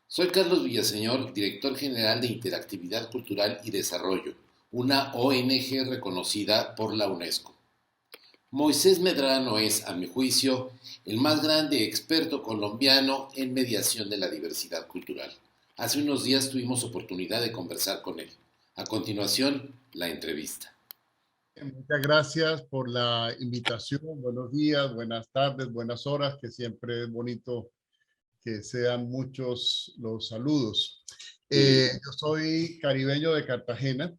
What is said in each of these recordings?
Soy Carlos Villaseñor, director general de Interactividad Cultural y Desarrollo, una ONG reconocida por la UNESCO. Moisés Medrano es, a mi juicio, el más grande experto colombiano en mediación de la diversidad cultural. Hace unos días tuvimos oportunidad de conversar con él. A continuación, la entrevista. Muchas gracias por la invitación. Buenos días, buenas tardes, buenas horas, que siempre es bonito que sean muchos los saludos. Sí. Yo soy caribeño de Cartagena.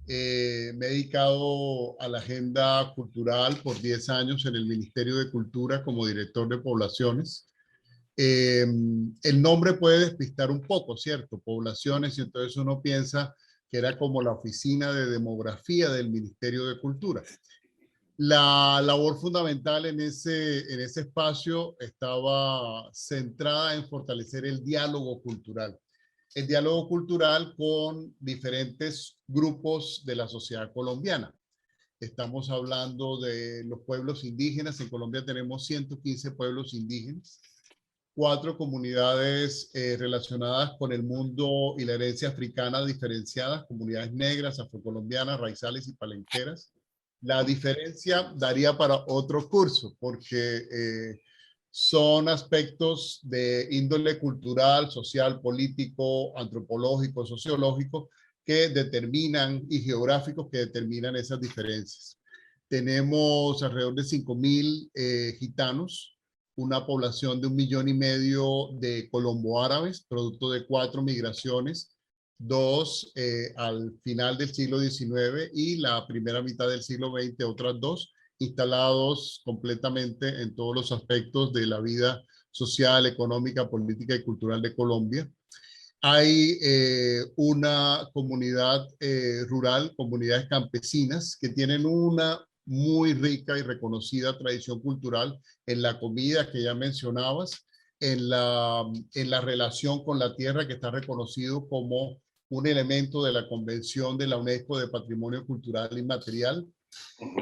Me he dedicado a la agenda cultural por 10 años en el Ministerio de Cultura como director de poblaciones. El nombre puede despistar un poco, ¿cierto? Poblaciones, y entonces uno piensa que era como la oficina de demografía del Ministerio de Cultura. La labor fundamental en ese espacio estaba centrada en fortalecer el diálogo cultural con diferentes grupos de la sociedad colombiana. Estamos hablando de los pueblos indígenas. En Colombia tenemos 115 pueblos indígenas, 4 comunidades relacionadas con el mundo y la herencia africana diferenciadas, comunidades negras, afrocolombianas, raizales y palenqueras. La diferencia daría para otro curso porque son aspectos de índole cultural, social, político, antropológico, sociológico que determinan y geográficos que determinan esas diferencias. Tenemos alrededor de 5.000 gitanos, una población de 1,5 millones de colombo-árabes, producto de 4 migraciones, dos al final del siglo XIX y la primera mitad del siglo XX, otras dos, instalados completamente en todos los aspectos de la vida social, económica, política y cultural de Colombia. Hay una comunidad rural, comunidades campesinas, que tienen una muy rica y reconocida tradición cultural en la comida que ya mencionabas, en la relación con la tierra, que está reconocido como un elemento de la Convención de la UNESCO de Patrimonio Cultural Inmaterial.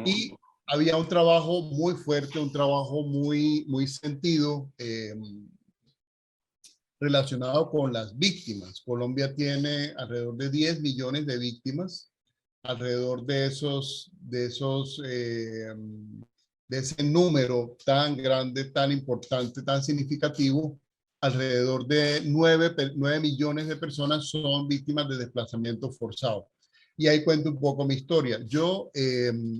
Y había un trabajo muy fuerte, un trabajo muy sentido, relacionado con las víctimas. Colombia tiene alrededor de 10 millones de víctimas. Alrededor de ese número tan grande, tan importante, tan significativo, alrededor de 9 millones de personas son víctimas de desplazamiento forzado. Y ahí cuento un poco mi historia. Yo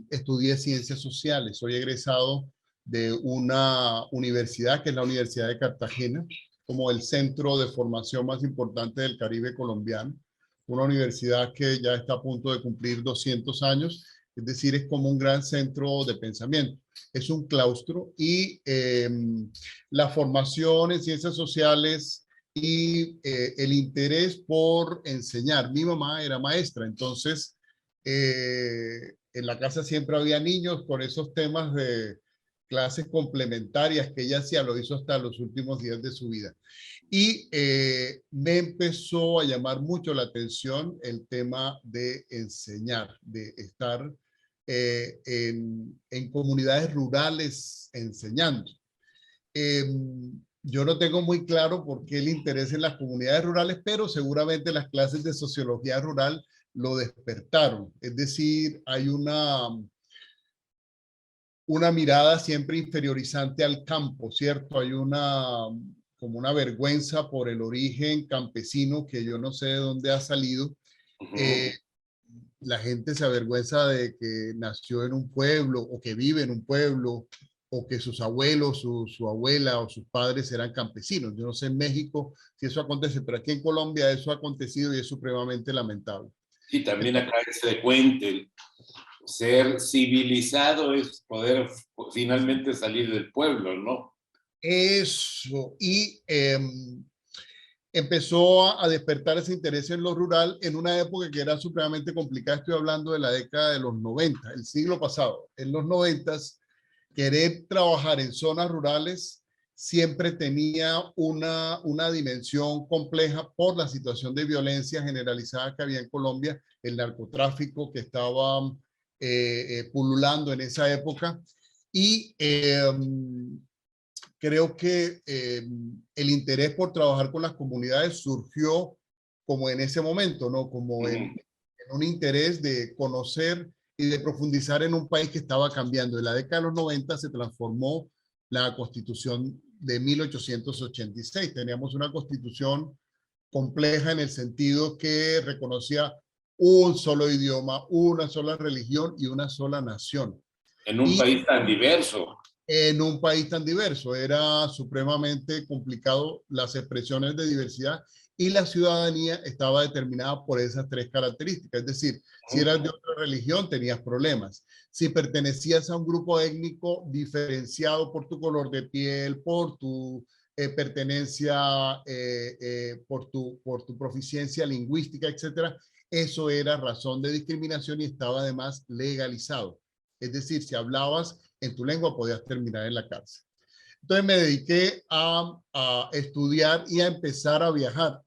estudié ciencias sociales, soy egresado de una universidad que es la Universidad de Cartagena, como el centro de formación más importante del Caribe colombiano, una universidad que ya está a punto de cumplir 200 años, es decir, es como un gran centro de pensamiento. Es un claustro y la formación en ciencias sociales y el interés por enseñar. Mi mamá era maestra, entonces en la casa siempre había niños con esos temas de clases complementarias que ella hacía, lo hizo hasta los últimos días de su vida. Y me empezó a llamar mucho la atención el tema de enseñar, de estar en comunidades rurales enseñando. Eh, yo no tengo muy claro por qué el interés en las comunidades rurales, pero seguramente las clases de sociología rural lo despertaron. Es decir, hay una mirada siempre inferiorizante al campo, ¿cierto? Hay como una vergüenza por el origen campesino que yo no sé de dónde ha salido. Eh, la gente se avergüenza de que nació en un pueblo o que vive en un pueblo o que sus abuelos, su abuela o sus padres eran campesinos. Yo no sé en México si eso acontece, pero aquí en Colombia eso ha acontecido y es supremamente lamentable. Sí, también acá es frecuente. Ser civilizado es poder finalmente salir del pueblo, ¿no? Eso, y empezó a despertar ese interés en lo rural en una época que era supremamente complicada. Estoy hablando de la década de los 90, el siglo pasado. En los 90, querer trabajar en zonas rurales siempre tenía una dimensión compleja por la situación de violencia generalizada que había en Colombia, el narcotráfico que estaba pululando en esa época. Y creo que el interés por trabajar con las comunidades surgió como en ese momento, ¿no? Como en un interés de conocer y de profundizar en un país que estaba cambiando. En la década de los 90 se transformó la Constitución de 1886. Teníamos una constitución compleja en el sentido que reconocía un solo idioma, una sola religión y una sola nación. En un país tan diverso. En un país tan diverso. Era supremamente complicado las expresiones de diversidad y la ciudadanía estaba determinada por esas tres características. Es decir, si eras de otra religión tenías problemas. Si pertenecías a un grupo étnico diferenciado por tu color de piel, por tu pertenencia, por tu proficiencia lingüística, etcétera, eso era razón de discriminación y estaba además legalizado. Es decir, si hablabas en tu lengua podías terminar en la cárcel. Entonces me dediqué a estudiar y a empezar a viajar.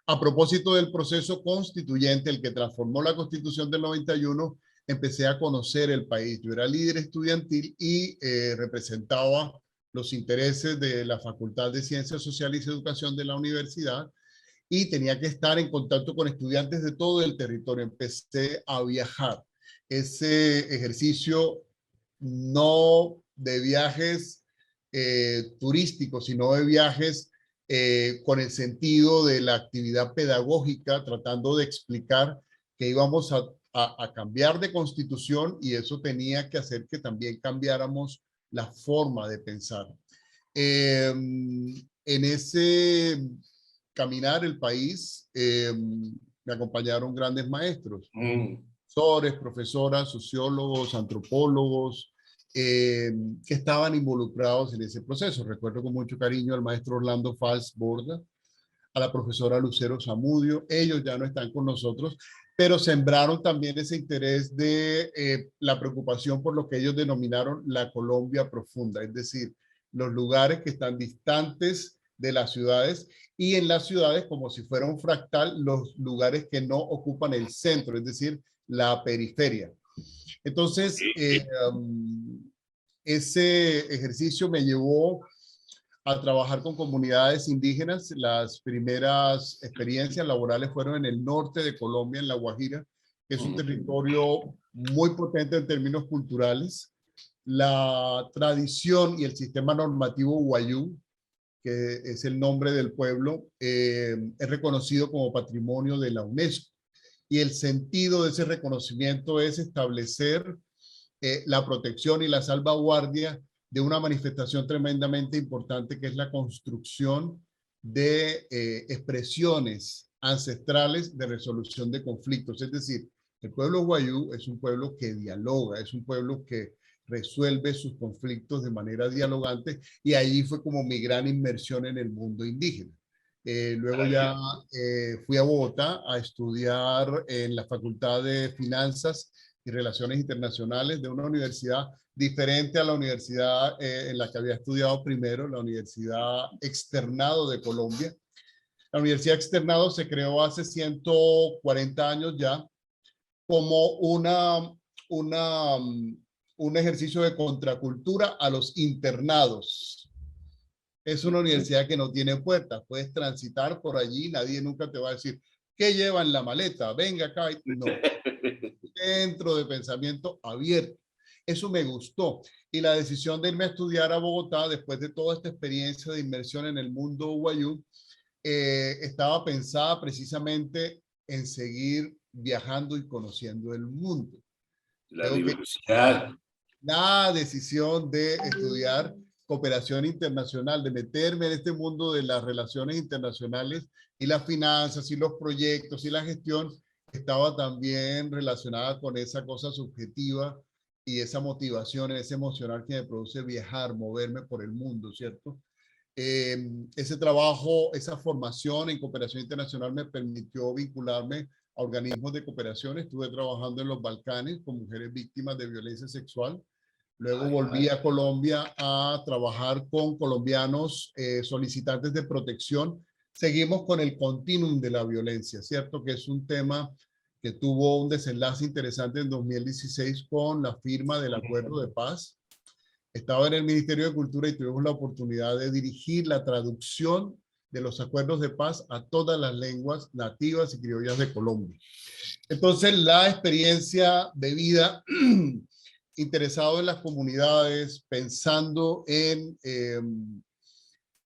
A propósito del proceso constituyente, el que transformó la Constitución del 91, empecé a conocer el país. Yo era líder estudiantil y representaba los intereses de la Facultad de Ciencias Sociales y Educación de la universidad y tenía que estar en contacto con estudiantes de todo el territorio. Empecé a viajar. Ese ejercicio no de viajes turísticos, sino de viajes con el sentido de la actividad pedagógica, tratando de explicar que íbamos a cambiar de constitución y eso tenía que hacer que también cambiáramos la forma de pensar. En ese caminar el país me acompañaron grandes maestros, profesores, profesoras, sociólogos, antropólogos, que estaban involucrados en ese proceso. Recuerdo con mucho cariño al maestro Orlando Fals Borda, a la profesora Lucero Zamudio. Ellos ya no están con nosotros, pero sembraron también ese interés de la preocupación por lo que ellos denominaron la Colombia profunda, es decir, los lugares que están distantes de las ciudades y en las ciudades, como si fuera un fractal, los lugares que no ocupan el centro, es decir, la periferia. Entonces, ese ejercicio me llevó a trabajar con comunidades indígenas. Las primeras experiencias laborales fueron en el norte de Colombia, en La Guajira, que es un territorio muy potente en términos culturales. La tradición y el sistema normativo Wayuu, que es el nombre del pueblo, es reconocido como patrimonio de la UNESCO. Y el sentido de ese reconocimiento es establecer la protección y la salvaguardia de una manifestación tremendamente importante que es la construcción de expresiones ancestrales de resolución de conflictos. Es decir, el pueblo Wayuu es un pueblo que dialoga, es un pueblo que resuelve sus conflictos de manera dialogante y ahí fue como mi gran inmersión en el mundo indígena. Luego ya fui a Bogotá a estudiar en la Facultad de Finanzas y Relaciones Internacionales de una universidad diferente a la universidad en la que había estudiado primero, la Universidad Externado de Colombia. La Universidad Externado se creó hace 140 años ya como un ejercicio de contracultura a los internados. Es una universidad que no tiene puertas, puedes transitar por allí, nadie nunca te va a decir, ¿qué lleva en la maleta? Venga acá. No, centro de pensamiento abierto. Eso me gustó. Y la decisión de irme a estudiar a Bogotá, después de toda esta experiencia de inmersión en el mundo Wayuu, estaba pensada precisamente en seguir viajando y conociendo el mundo. La diversidad. La decisión de estudiar cooperación internacional, de meterme en este mundo de las relaciones internacionales y las finanzas y los proyectos y la gestión, estaba también relacionada con esa cosa subjetiva y esa motivación, ese emocional que me produce viajar, moverme por el mundo, ¿cierto? Ese trabajo, esa formación en cooperación internacional me permitió vincularme a organismos de cooperación. Estuve trabajando en los Balcanes con mujeres víctimas de violencia sexual. Luego volví a Colombia a trabajar con colombianos solicitantes de protección. Seguimos con el continuum de la violencia, ¿cierto? Que es un tema que tuvo un desenlace interesante en 2016 con la firma del acuerdo de paz. Estaba en el Ministerio de Cultura y tuvimos la oportunidad de dirigir la traducción de los acuerdos de paz a todas las lenguas nativas y criollas de Colombia. Entonces, la experiencia de vida, interesado en las comunidades, pensando en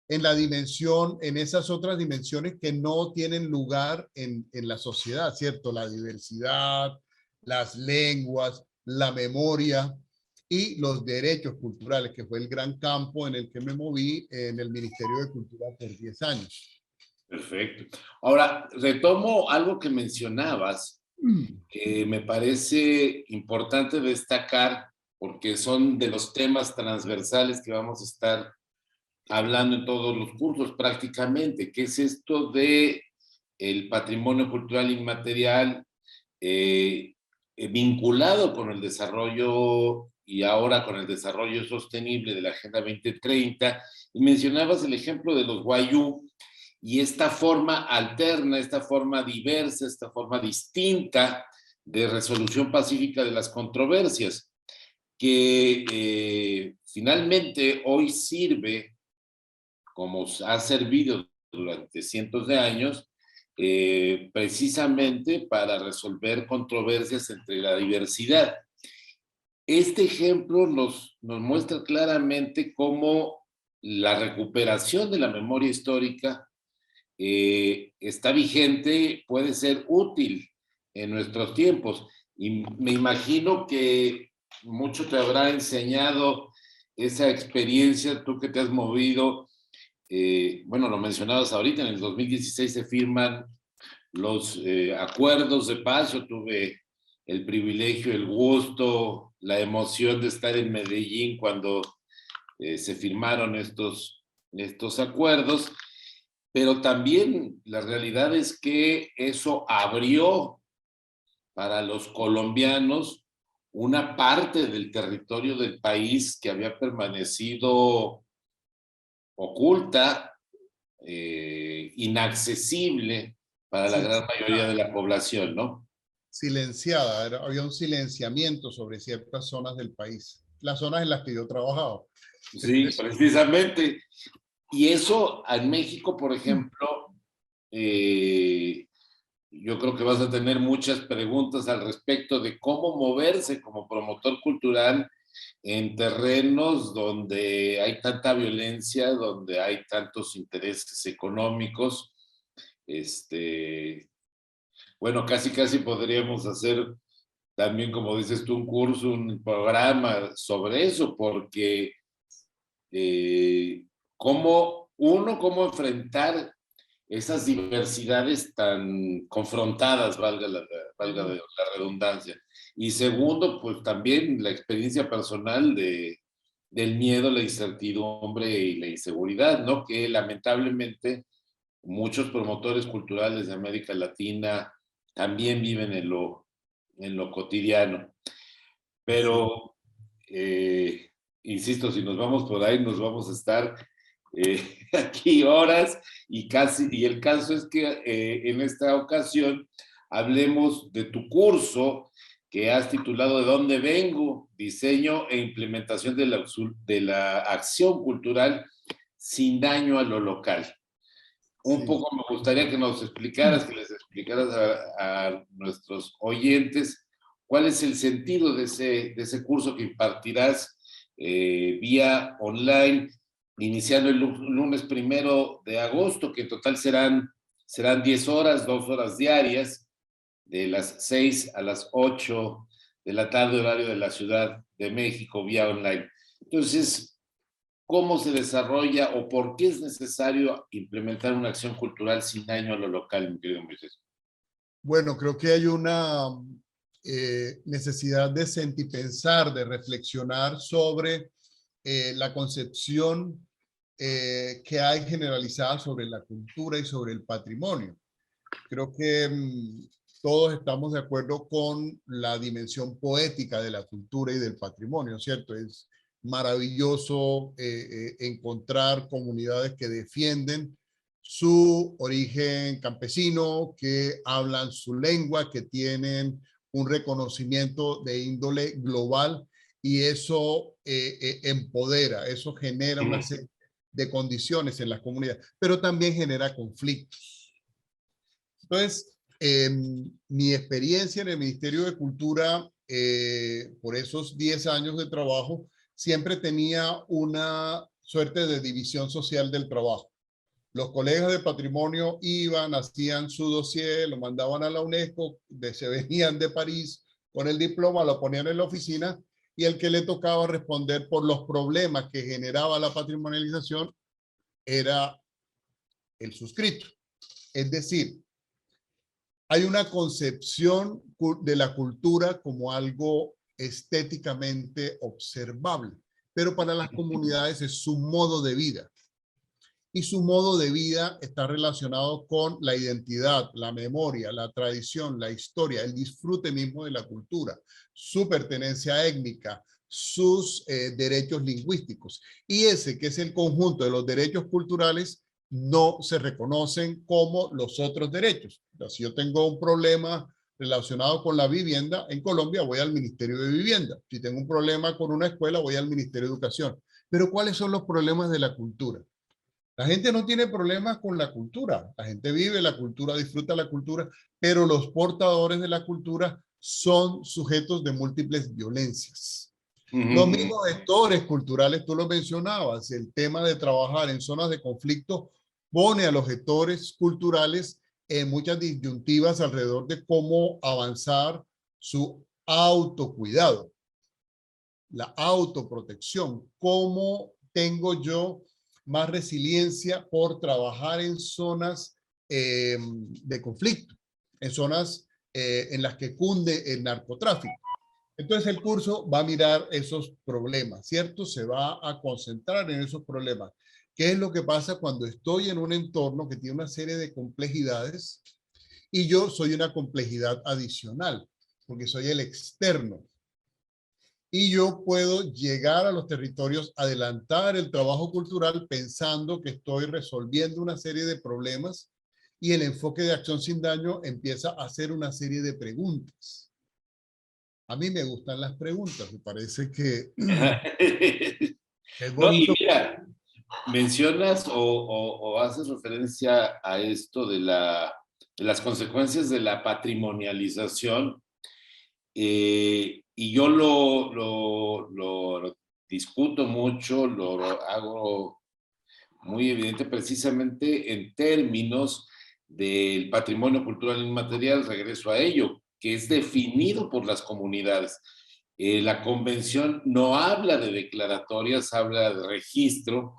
la dimensión, en esas otras dimensiones que no tienen lugar en la sociedad, ¿cierto? La diversidad, las lenguas, la memoria y los derechos culturales, que fue el gran campo en el que me moví en el Ministerio de Cultura por 10 años. Perfecto. Ahora, retomo algo que mencionabas, que me parece importante destacar, porque son de los temas transversales que vamos a estar hablando en todos los cursos prácticamente, que es esto de el patrimonio cultural inmaterial vinculado con el desarrollo y ahora con el desarrollo sostenible de la Agenda 2030. Y mencionabas el ejemplo de los wayuu y esta forma alterna, esta forma diversa, esta forma distinta de resolución pacífica de las controversias, que finalmente hoy sirve como ha servido durante cientos de años, precisamente para resolver controversias entre la diversidad. Este ejemplo nos muestra claramente cómo la recuperación de la memoria histórica está vigente, puede ser útil en nuestros tiempos. Y me imagino que mucho te habrá enseñado esa experiencia, tú que te has movido. Bueno, lo mencionabas ahorita, en el 2016 se firman los acuerdos de paz. Yo tuve el privilegio, el gusto, la emoción de estar en Medellín cuando se firmaron estos acuerdos, pero también la realidad es que eso abrió para los colombianos una parte del territorio del país que había permanecido oculta, inaccesible para la Sí, gran mayoría de la población, ¿no? silenciada, había un silenciamiento sobre ciertas zonas del país, las zonas en las que yo trabajaba. Sí, precisamente. Y eso en México, por ejemplo, yo creo que vas a tener muchas preguntas al respecto de cómo moverse como promotor cultural en terrenos donde hay tanta violencia, donde hay tantos intereses económicos. Bueno, casi podríamos hacer también, como dices tú, un curso, un programa sobre eso, porque cómo enfrentar esas diversidades tan confrontadas, valga la redundancia. Y segundo, pues también la experiencia personal del miedo, la incertidumbre y la inseguridad, ¿no? Que lamentablemente muchos promotores culturales de América Latina también viven en lo cotidiano. Pero, insisto, si nos vamos por ahí, nos vamos a estar aquí horas y el caso es que en esta ocasión hablemos de tu curso que has titulado ¿De dónde vengo? Diseño e implementación de la acción cultural sin daño a lo local. Un Sí. poco me gustaría que nos explicaras, que les explicaras a nuestros oyentes cuál es el sentido de ese curso que impartirás vía online, iniciando el lunes 1 de agosto, que en total serán 10 horas, 2 horas diarias, de las 6 a las 8 de la tarde, horario de la Ciudad de México, vía online. Entonces, ¿cómo se desarrolla o por qué es necesario implementar una acción cultural sin daño a lo local, mi querido Moisés? Bueno, creo que hay una necesidad de sentipensar, de reflexionar sobre la concepción que hay generalizada sobre la cultura y sobre el patrimonio. Creo que todos estamos de acuerdo con la dimensión poética de la cultura y del patrimonio, ¿cierto? Es maravilloso encontrar comunidades que defienden su origen campesino, que hablan su lengua, que tienen un reconocimiento de índole global y eso empodera, eso genera una serie de condiciones en las comunidades, pero también genera conflictos. Entonces, mi experiencia en el Ministerio de Cultura, por esos 10 años de trabajo, siempre tenía una suerte de división social del trabajo. Los colegas de patrimonio iban, hacían su dossier, lo mandaban a la UNESCO, se venían de París con el diploma, lo ponían en la oficina, y el que le tocaba responder por los problemas que generaba la patrimonialización era el suscrito. Es decir, hay una concepción de la cultura como algo estéticamente observable, pero para las comunidades es su modo de vida. Y su modo de vida está relacionado con la identidad, la memoria, la tradición, la historia, el disfrute mismo de la cultura, su pertenencia étnica, sus derechos lingüísticos. Y ese, que es el conjunto de los derechos culturales, no se reconocen como los otros derechos. Si yo tengo un problema relacionado con la vivienda, en Colombia voy al Ministerio de Vivienda. Si tengo un problema con una escuela, voy al Ministerio de Educación. Pero ¿cuáles son los problemas de la cultura? La gente no tiene problemas con la cultura. La gente vive la cultura, disfruta la cultura, pero los portadores de la cultura son sujetos de múltiples violencias. Los mismos gestores culturales, tú lo mencionabas, el tema de trabajar en zonas de conflicto pone a los gestores culturales en muchas disyuntivas alrededor de cómo avanzar su autocuidado, la autoprotección. ¿Cómo tengo yo más resiliencia por trabajar en zonas de conflicto, en zonas en las que cunde el narcotráfico? Entonces el curso va a mirar esos problemas, ¿cierto? Se va a concentrar en esos problemas. ¿Qué es lo que pasa cuando estoy en un entorno que tiene una serie de complejidades y yo soy una complejidad adicional, porque soy el externo? Y yo puedo llegar a los territorios, adelantar el trabajo cultural pensando que estoy resolviendo una serie de problemas, y el enfoque de acción sin daño empieza a hacer una serie de preguntas. A mí me gustan las preguntas, me parece que es No, y bonito. mira, mencionas o haces referencia a esto de las consecuencias de la patrimonialización, y yo lo discuto mucho, lo hago muy evidente precisamente en términos del patrimonio cultural inmaterial, regreso a ello, que es definido por las comunidades. La convención no habla de declaratorias, habla de registro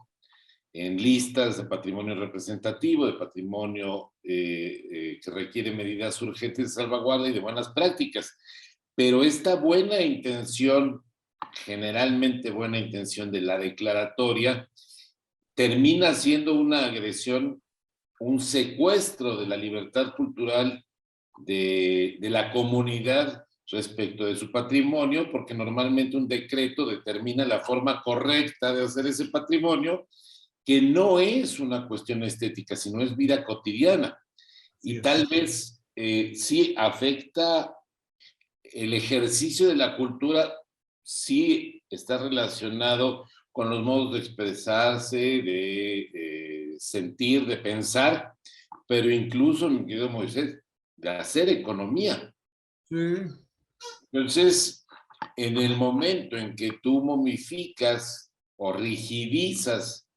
en listas de patrimonio representativo, de patrimonio que requiere medidas urgentes de salvaguarda y de buenas prácticas. Pero esta buena intención, generalmente buena intención de la declaratoria, termina siendo una agresión, un secuestro de la libertad cultural de la comunidad respecto de su patrimonio, porque normalmente un decreto determina la forma correcta de hacer ese patrimonio, que no es una cuestión estética, sino es vida cotidiana. Y tal vez sí afecta el ejercicio de la cultura, sí está relacionado con los modos de expresarse, de sentir, de pensar, pero incluso, mi querido Moisés, de hacer economía. Sí. Entonces, en el momento en que tú momificas o rigidizas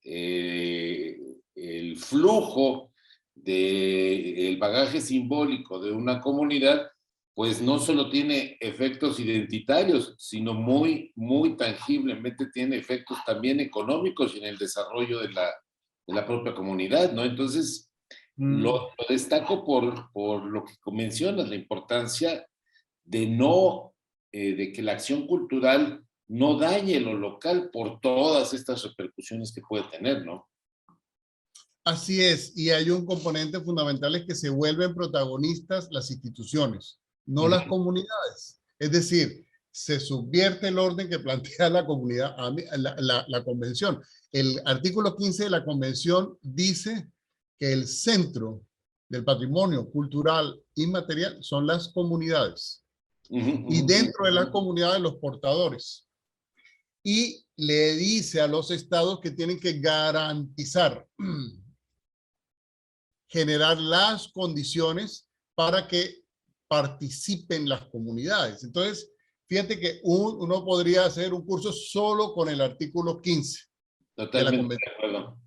el flujo del bagaje simbólico de una comunidad, pues no solo tiene efectos identitarios, sino muy tangiblemente tiene efectos también económicos y en el desarrollo de la propia comunidad, ¿no? Entonces, lo destaco por lo que mencionas, la importancia de no, de que la acción cultural no dañe lo local por todas estas repercusiones que puede tener, ¿no? Así es, y hay un componente fundamental, es que se vuelven protagonistas las instituciones, no las comunidades. Es decir, se subvierte el orden que plantea la comunidad, la convención. El artículo 15 de la convención dice que el centro del patrimonio cultural inmaterial son las comunidades. y dentro de la comunidad de los portadores. Y le dice a los estados que tienen que garantizar, generar las condiciones para que participen las comunidades. Entonces, fíjate que uno podría hacer un curso solo con el artículo 15 de la Totalmente de Convención. acuerdo.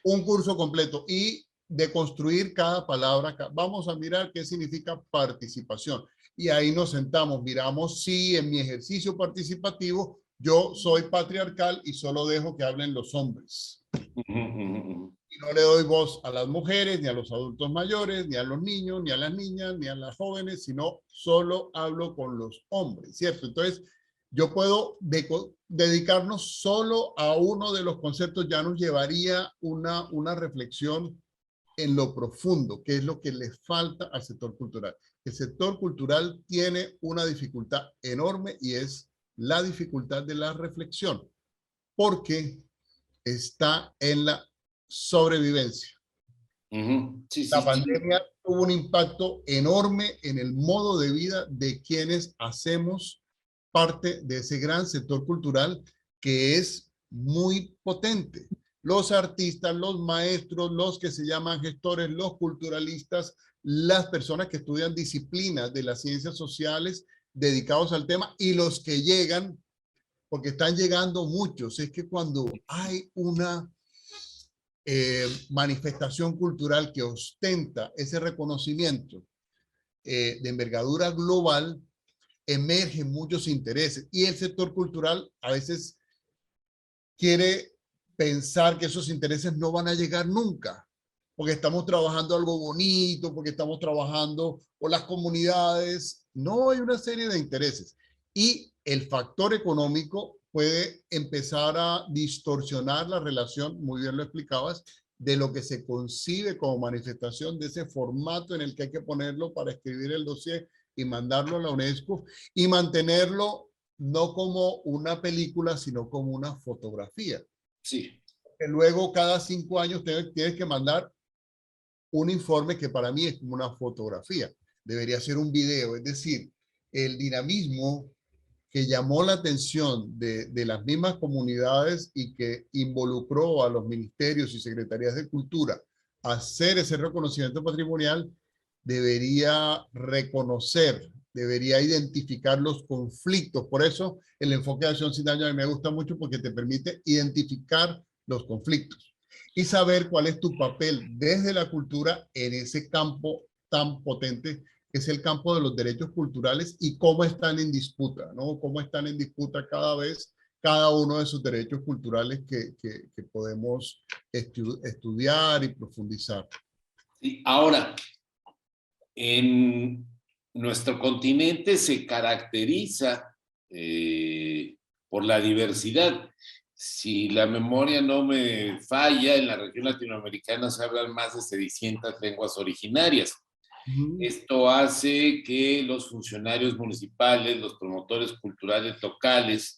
Un curso completo y de construir cada palabra. Vamos a mirar qué significa participación. Y ahí nos sentamos, miramos si en mi ejercicio participativo yo soy patriarcal y solo dejo que hablen los hombres. Y no le doy voz a las mujeres, ni a los adultos mayores, ni a los niños, ni a las niñas, ni a las jóvenes, sino solo hablo con los hombres, ¿cierto? Entonces, yo puedo dedicarnos solo a uno de los conceptos, ya nos llevaría una reflexión en lo profundo, que es lo que le falta al sector cultural. El sector cultural tiene una dificultad enorme y es la dificultad de la reflexión, porque está en la sobrevivencia. Sí, La sí, sí. pandemia tuvo un impacto enorme en el modo de vida de quienes hacemos parte de ese gran sector cultural que es muy potente. Los artistas, los maestros, los que se llaman gestores, los culturalistas, las personas que estudian disciplinas de las ciencias sociales dedicados al tema y los que llegan, porque están llegando muchos. Es que cuando hay una manifestación cultural que ostenta ese reconocimiento de envergadura global, emergen muchos intereses y el sector cultural a veces quiere pensar que esos intereses no van a llegar nunca, porque estamos trabajando algo bonito, porque estamos trabajando por las comunidades. No, hay una serie de intereses. Y el factor económico puede empezar a distorsionar la relación, muy bien lo explicabas, de lo que se concibe como manifestación de ese formato en el que hay que ponerlo para escribir el dossier y mandarlo a la UNESCO y mantenerlo no como una película, sino como una fotografía. Sí. Que luego cada 5 años tienes que mandar un informe que para mí es como una fotografía. Debería ser un video, es decir, el dinamismo que llamó la atención de las mismas comunidades y que involucró a los ministerios y secretarías de cultura a hacer ese reconocimiento patrimonial, debería reconocer, debería identificar los conflictos. Por eso el enfoque de acción sin daño a mí me gusta mucho porque te permite identificar los conflictos y saber cuál es tu papel desde la cultura en ese campo tan potente que es el campo de los derechos culturales y cómo están en disputa, ¿no? Cómo están en disputa cada vez cada uno de esos derechos culturales que podemos estudiar y profundizar. Sí. Ahora, en nuestro continente se caracteriza por la diversidad. Si la memoria no me falla, en la región latinoamericana se hablan más de 600 lenguas originarias. Esto hace que los funcionarios municipales, los promotores culturales locales,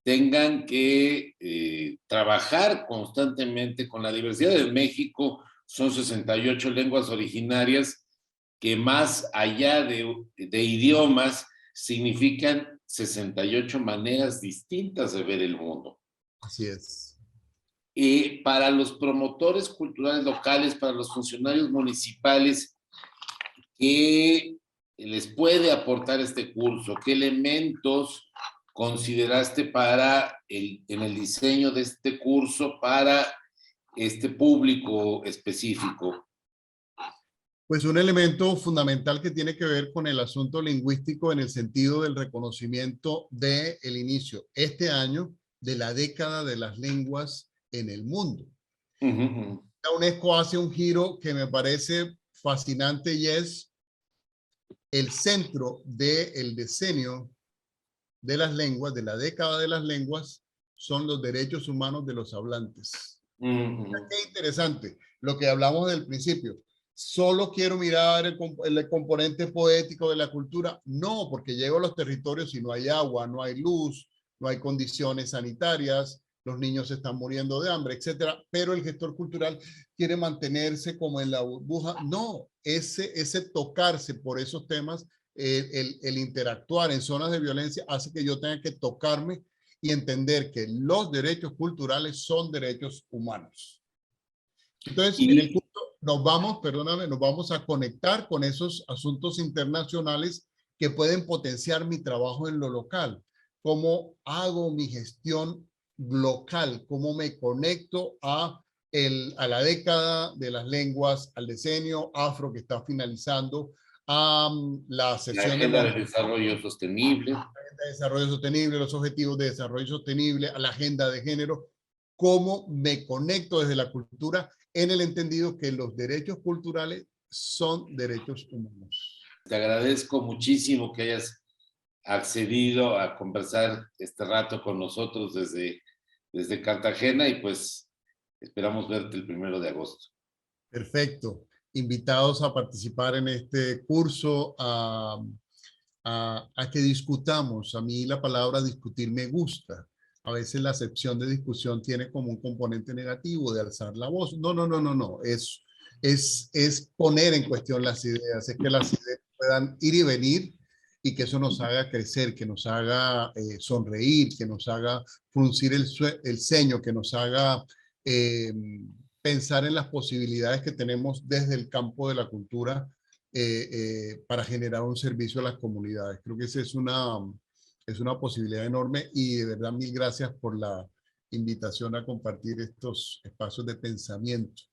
tengan que trabajar constantemente con la diversidad. De México son 68 lenguas originarias que más allá de idiomas significan 68 maneras distintas de ver el mundo. Así es. Para los promotores culturales locales, para los funcionarios municipales, ¿qué les puede aportar este curso? ¿Qué elementos consideraste en el diseño de este curso para este público específico? Pues un elemento fundamental que tiene que ver con el asunto lingüístico en el sentido del reconocimiento del inicio, este año, de la década de las lenguas en el mundo. La UNESCO hace un giro que me parece fascinante y es el centro del decenio de las lenguas, de la década de las lenguas, son los derechos humanos de los hablantes. Qué interesante lo que hablamos del principio. Solo quiero mirar el componente poético de la cultura. No, porque llego a los territorios y no hay agua, no hay luz, no hay condiciones sanitarias, los niños se están muriendo de hambre, etcétera. Pero el gestor cultural quiere mantenerse como en la burbuja. No, ese tocarse por esos temas el interactuar en zonas de violencia hace que yo tenga que tocarme y entender que los derechos culturales son derechos humanos. Entonces, en el curso nos vamos, perdóname, nos vamos a conectar con esos asuntos internacionales que pueden potenciar mi trabajo en lo local. ¿Cómo hago mi gestión local? ¿Cómo me conecto a la década de las lenguas, al decenio afro que está finalizando, a la La sesión Agenda de Desarrollo Sostenible. de desarrollo sostenible, los objetivos de desarrollo sostenible, a la agenda de género? ¿Cómo me conecto desde la cultura en el entendido que los derechos culturales son derechos humanos? Te agradezco muchísimo que hayas accedido a conversar este rato con nosotros desde Cartagena y pues esperamos verte el 1 de agosto. Perfecto. Invitados a participar en este curso, a que discutamos. A mí la palabra discutir me gusta. A veces la acepción de discusión tiene como un componente negativo de alzar la voz. No, no, no, no, no. Es poner en cuestión las ideas, es que las ideas puedan ir y venir y que eso nos haga crecer, que nos haga sonreír, que nos haga fruncir el ceño, que nos haga eh, pensar en las posibilidades que tenemos desde el campo de la cultura para generar un servicio a las comunidades. Creo que esa es una posibilidad enorme y de verdad mil gracias por la invitación a compartir estos espacios de pensamiento